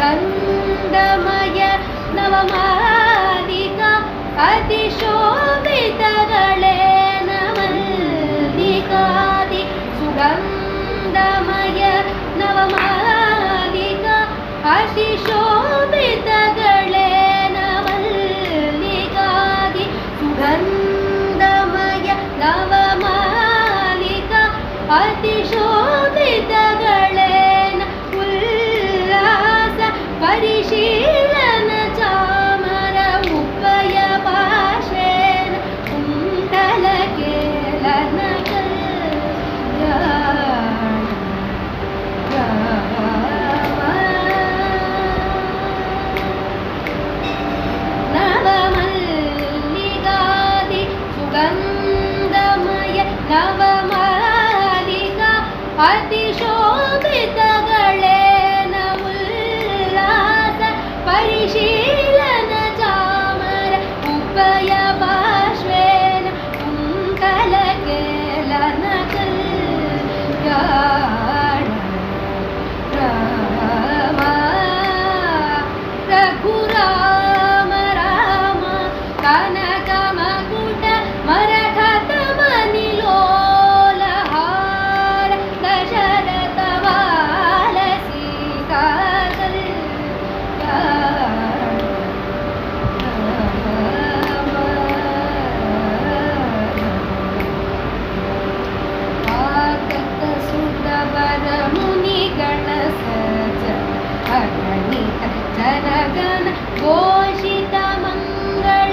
सुगन्धमय नवमालिका अतिशोभितगळे नवल्लिकादि सुगन्धमय नवमालिका अतिशोभितगळे नवल्लिकादि सुगन्धमय नवमालिका अतिशोभितगळे उल्लास परिशीलन चामर उपय भाषेन कुण्डलकेलन नवमल्लिकादि सुगन्धमय नवमालिका अतिशोभितगळे उल्लास परिशीलन चामर उपय पार्श्वेन कुण्डलकेलन कल्याण राम रघुराम राम कनकमकुट मरकतमनिलोलहार दशरथ बाल सीता मुनिगण सज्जन अगणित जनगण घोषित मंगल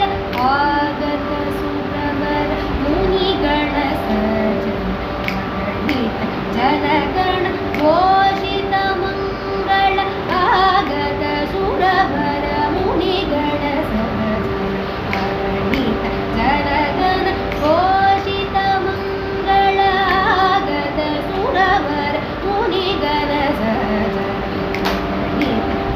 आगत सुरवर मुनिगण सज्जन अगणित जनगण घोषित मंगल आगत सुरवर मुनिगण सज्जन अगणित जनगण घोषित मंगल आगत सुरवर मुनिगण सज्जन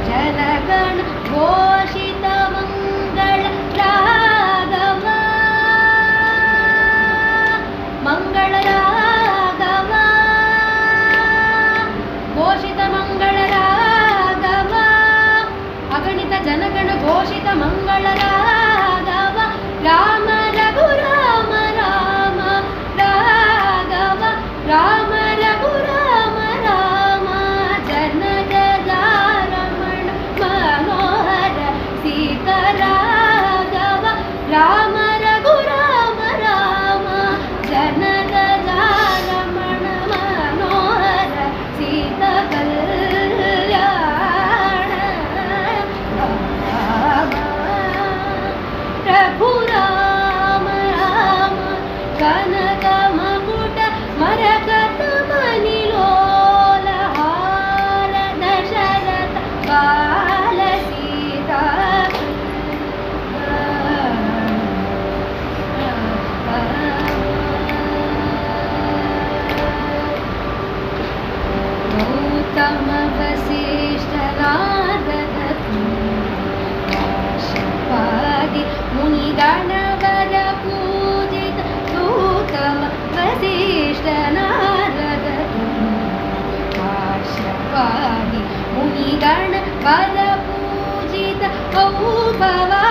जनगण घोषित मंगल राघव मंगल राघव घोषित मंगल राघव अगणित जनगण घोषित मंगल राघव राम रघुराम राम राघव राम रघुराम राम जनक रमण मनोहर सीता राघव राम रघुराम राम जनक रमण मनोहर सीता कल्याण राम रघुराम राम कनकमकुट मरकतमनिलोलहार दशरथ बाल सीता गौतम वसिष्ठ नारद काश्यपादि मुनिगण वर पूजित गौतम वसिष्ठ नारद काश्यपादि मुनिगण वर पूजित औभवा